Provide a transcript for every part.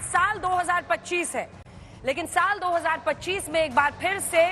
साल 2025 है, लेकिन साल 2025 में एक बार फिर से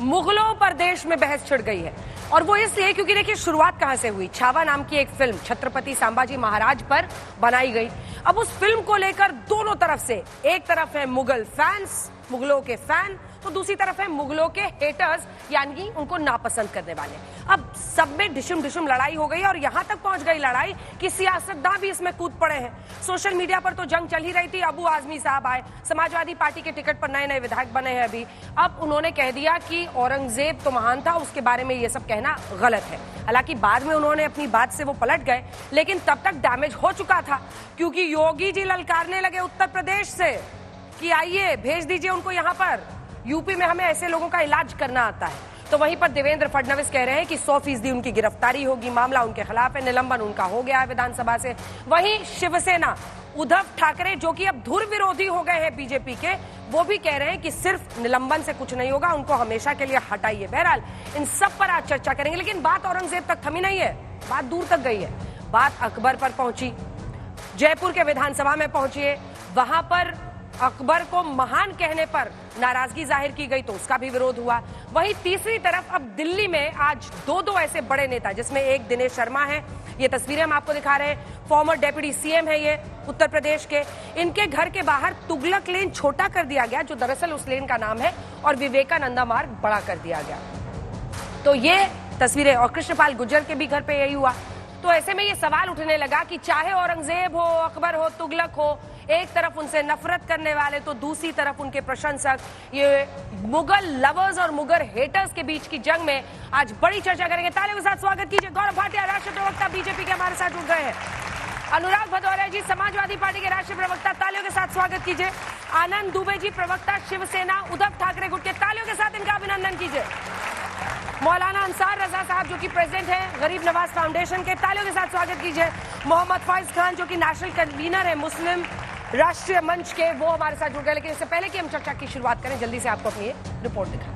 मुगलों पर देश में बहस छिड़ गई है। और वो इसलिए क्योंकि देखिए शुरुआत कहां से हुई। छावा नाम की एक फिल्म छत्रपति संभाजी महाराज पर बनाई गई। अब उस फिल्म को लेकर दोनों तरफ से, एक तरफ है मुगल फैंस, मुगलों के फैन, तो दूसरी तरफ है मुगलों के हेटर्स, यानी उनको नापसंद करने वाले। अब सब में ढिशुम ढिशुम लड़ाई हो गई और यहां तक पहुंच गई लड़ाई कि सियासतदान भी इसमें कूद पड़े हैं। सोशल मीडिया पर तो जंग चल ही रही थी। अबू आजमी साहब आए, समाजवादी पार्टी के टिकट पर नए नए विधायक बने हैं अभी। अब उन्होंने कह दिया कि औरंगजेब तो महान था, उसके बारे में ये सब कहना गलत है। हालांकि बाद में उन्होंने अपनी बात से वो पलट गए, लेकिन तब तक डैमेज हो चुका था, क्योंकि योगी जी ललकारने लगे उत्तर प्रदेश से कि आइए भेज दीजिए उनको यहाँ पर, यूपी में हमें ऐसे लोगों का इलाज करना आता है। तो वहीं पर देवेंद्र फडणवीस कह रहे हैं कि 100% उनकी गिरफ्तारी होगी, मामला उनके खिलाफ है, निलंबन उनका हो गया है विधानसभा से। वहीं शिवसेना, उद्धव ठाकरे जो कि अब धुर विरोधी हो गए हैं बीजेपी के, वो भी कह रहे हैं कि सिर्फ निलंबन से कुछ नहीं होगा, उनको हमेशा के लिए हटाइए। बहरहाल इन सब पर आज चर्चा करेंगे, लेकिन बात औरंगजेब तक थमी नहीं है, बात दूर तक गई है। बात अकबर पर पहुंची, जयपुर के विधानसभा में पहुंची, वहां पर अकबर को महान कहने पर नाराजगी जाहिर की गई तो उसका भी विरोध हुआ। वहीं तीसरी तरफ अब दिल्ली में आज दो ऐसे बड़े नेता, जिसमें एक दिनेश शर्मा है, ये तस्वीरें हम आपको दिखा रहे हैं, फॉर्मर डेप्यूटी सीएम है ये उत्तर प्रदेश के। इनके घर के बाहर तुगलक लेन छोटा कर दिया गया, जो दरअसल उस लेन का नाम है, और विवेकानंदा मार्ग बड़ा कर दिया गया। तो ये तस्वीरें, और कृष्णपाल गुर्जर के भी घर पे यही हुआ। तो ऐसे में ये सवाल उठने लगा कि चाहे औरंगजेब हो, अकबर हो, तुगलक हो, एक तरफ उनसे नफरत करने वाले तो दूसरी तरफ उनके प्रशंसक, ये मुगल लवर्स और मुगल हेटर्स के बीच की जंग में आज बड़ी चर्चा करेंगे। तालियों के साथ स्वागत कीजिए गौरव भाटिया, राष्ट्रीय प्रवक्ता बीजेपी के हमारे साथ जुड़ गए हैं। अनुराग भदौरिया जी, समाजवादी पार्टी के राष्ट्रीय प्रवक्ता, तालियों के साथ स्वागत कीजिए। आनंद दुबे जी, प्रवक्ता शिवसेना उद्धव ठाकरे गुट के, तालियों के साथ इनका अभिनंदन कीजिए। मौलाना अंसार रजा साहब जो कि प्रेसिडेंट हैं गरीब नवाज फाउंडेशन के, तालियों के साथ स्वागत कीजिए। मोहम्मद फैज खान जो कि नेशनल कन्वीनर है मुस्लिम राष्ट्रीय मंच के, वो हमारे साथ जुड़ गए। लेकिन इससे पहले कि हम चर्चा की शुरुआत करें, जल्दी से आपको अपनी रिपोर्ट दिखाएं।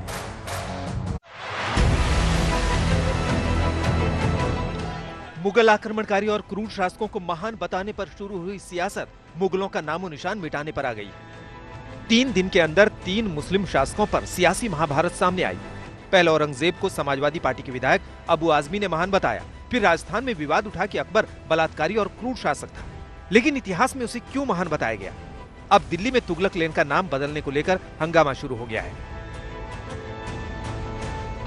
मुगल आक्रमणकारी और क्रूर शासकों को महान बताने पर शुरू हुई सियासत मुगलों का नामो निशान मिटाने पर आ गई। 3 दिन के अंदर 3 मुस्लिम शासकों पर सियासी महाभारत सामने आई। पहले औरंगजेब को समाजवादी पार्टी के विधायक अबू आजमी ने महान बताया, फिर राजस्थान में विवाद उठा कि अकबर बलात्कारी और क्रूर शासक था, लेकिन इतिहास में उसे क्यों महान बताया गया? अब दिल्ली में तुगलक लेन का नाम बदलने को लेकर हंगामा शुरू हो गया है।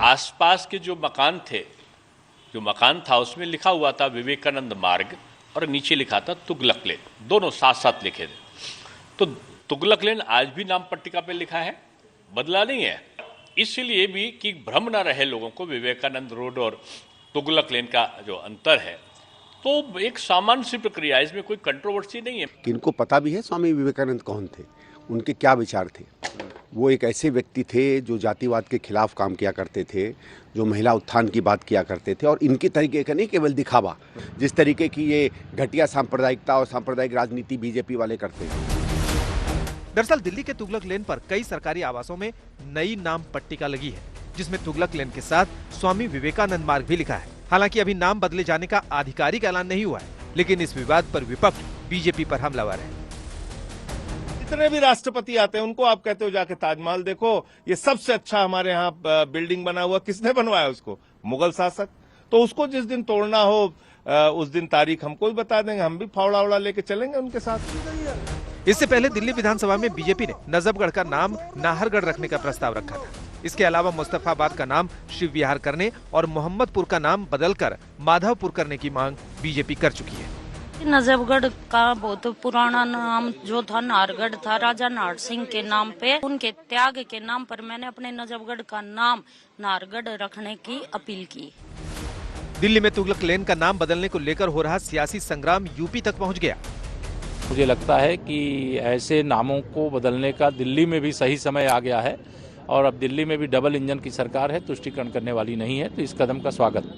आसपास के जो मकान था उसमें लिखा हुआ था विवेकानंद मार्ग और नीचे लिखा था तुगलक लेन, दोनों साथ साथ लिखे थे। तो तुगलक लेन आज भी नाम पट्टिका पे लिखा है, बदला नहीं है। इसलिए भी कि भ्रम न रहे लोगों को, विवेकानंद रोड और तुगलक लेन का जो अंतर है, तो एक सामान्य सी प्रक्रिया, इसमें कोई कंट्रोवर्सी नहीं है। किनको पता भी है स्वामी विवेकानंद कौन थे, उनके क्या विचार थे। वो एक ऐसे व्यक्ति थे जो जातिवाद के खिलाफ काम किया करते थे, जो महिला उत्थान की बात किया करते थे, और इनके तरीके का नहीं केवल दिखावा, जिस तरीके की ये घटिया सांप्रदायिकता और सांप्रदायिक राजनीति बीजेपी वाले करते हैं। दरअसल दिल्ली के तुगलक लेन पर कई सरकारी आवासों में नई नाम पट्टिका लगी है, जिसमें तुगलक लेन के साथ स्वामी विवेकानंद मार्ग भी लिखा है। हालांकि अभी नाम बदले जाने का आधिकारिक ऐलान नहीं हुआ है, लेकिन इस विवाद पर विपक्ष बीजेपी पर हमलावर है। जितने भी राष्ट्रपति आते हैं उनको आप कहते हो जाके ताजमहल देखो, ये सबसे अच्छा हमारे यहाँ बिल्डिंग बना हुआ, किसने बनवाया उसको? मुगल शासक। तो उसको जिस दिन तोड़ना हो उस दिन तारीख हमको भी बता देंगे, हम भी फावड़ा उड़ा लेके चलेंगे उनके साथ। इससे पहले दिल्ली विधानसभा में बीजेपी ने नजफगढ़ का नाम नाहरगढ़ रखने का प्रस्ताव रखा था। इसके अलावा मुस्तफाबाद का नाम शिव विहार करने और मोहम्मदपुर का नाम बदलकर माधवपुर करने की मांग बीजेपी कर चुकी है। नजफगढ़ का बहुत पुराना नाम जो था नाहरगढ़ था, राजा नाहर सिंह के नाम पे, उनके त्याग के नाम पर मैंने अपने नजफगढ़ का नाम नाहरगढ़ रखने की अपील की। दिल्ली में तुगलक लेन का नाम बदलने को लेकर हो रहा सियासी संग्राम यूपी तक पहुंच गया। मुझे लगता है कि ऐसे नामों को बदलने का दिल्ली में भी सही समय आ गया है, और अब दिल्ली में भी डबल इंजन की सरकार है, तुष्टीकरण करने वाली नहीं है, तो इस कदम का स्वागत।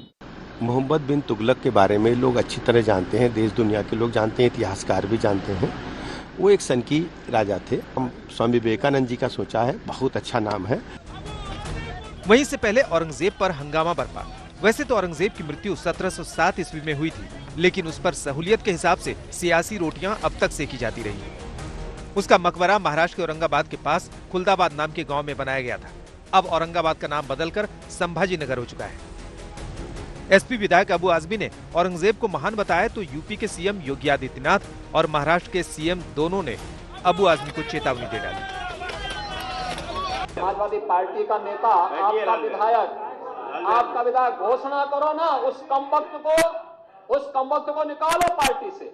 मोहम्मद बिन तुगलक के बारे में लोग अच्छी तरह जानते हैं, देश दुनिया के लोग जानते हैं, इतिहासकार भी जानते हैं। वो एक सनकी राजा थे। हम स्वामी विवेकानंद जी का सोचा है, बहुत अच्छा नाम है। वहीं से पहले औरंगजेब पर हंगामा बरपा। वैसे तो औरंगजेब की मृत्यु 1707 ईस्वी में हुई थी, लेकिन उस पर सहूलियत के हिसाब से सियासी रोटियां अब तक सेकी जाती रही। उसका मकबरा महाराष्ट्र के औरंगाबाद के पास खुलदाबाद नाम के गांव में बनाया गया था। अब औरंगाबाद का नाम बदलकर संभाजी नगर हो चुका है। एसपी विधायक अबू आजमी ने औरंगजेब को महान बताया तो यूपी के सीएम योगी आदित्यनाथ और महाराष्ट्र के सीएम दोनों ने अबू आजमी को चेतावनी दे डाली। समाजवादी पार्टी का नेता, आपका विधायक घोषणा करो ना, उस कमबख्त को निकालो पार्टी से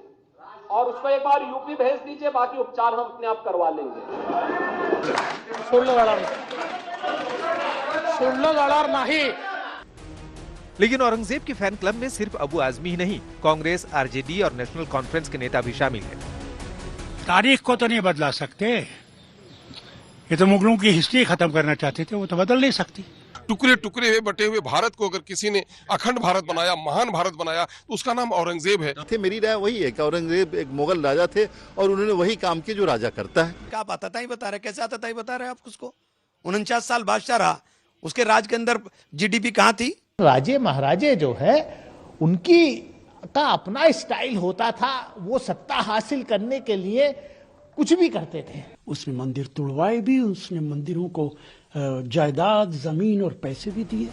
और उसको एक बार यूपी भेज दीजिए, बाकी उपचार हम अपने आप करवा लेंगे। नहीं। लेकिन औरंगजेब के फैन क्लब में सिर्फ अबू आजमी ही नहीं, कांग्रेस, आरजेडी और नेशनल कॉन्फ्रेंस के नेता भी शामिल हैं। तारीख को तो नहीं बदला सकते, ये तो मुगलों की हिस्ट्री खत्म करना चाहते थे, वो तो बदल नहीं सकती। टुकड़े टुकड़े हुए बटे हुए भारत को अगर किसी ने अखंड भारत बनाया, महान भारत बनाया, तो उसका नाम औरंगजेब है। मेरी राय वही है कि औरंगजेब एक मुगल राजा थे और उन्होंने वही काम किया जो राजा करता है। क्या आप आतताई बता रहे, कैसे आतताई बता रहे हैं आप उसको? 49 साल बादशाह रहा, उसके राज के अंदर जीडीपी कहाँ थी? राजे महाराजे जो है उनकी का अपना स्टाइल होता था, वो सत्ता हासिल करने के लिए कुछ भी करते थे। उसने मंदिर तोड़वाए भी, उसने मंदिरों को जायदाद, जमीन और पैसे भी दिए।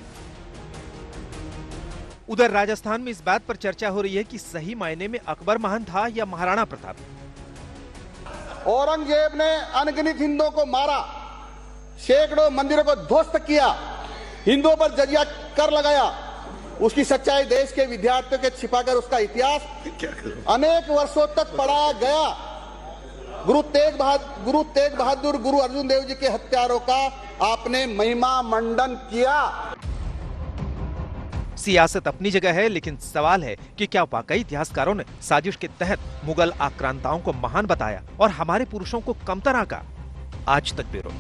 उधर राजस्थान में इस बात पर चर्चा हो रही है कि सही मायने में अकबर महान था या महाराणा प्रताप। औरंगजेब ने अनगिनत हिंदुओं को मारा, सैकड़ों मंदिरों को ध्वस्त किया, हिंदुओं पर जजिया कर लगाया। उसकी सच्चाई देश के विद्यार्थियों के छिपाकर उसका इतिहास अनेक वर्षों तक पढ़ाया गया। गुरु तेग बहादुर, गुरु अर्जुन देव जी के हत्यारों का आपने महिमा मंडन किया। सियासत अपनी जगह है, लेकिन सवाल है कि क्या वाकई इतिहासकारों ने साजिश के तहत मुगल आक्रांताओं को महान बताया और हमारे पुरुषों को कमतर आंका? आज तक ब्यूरो।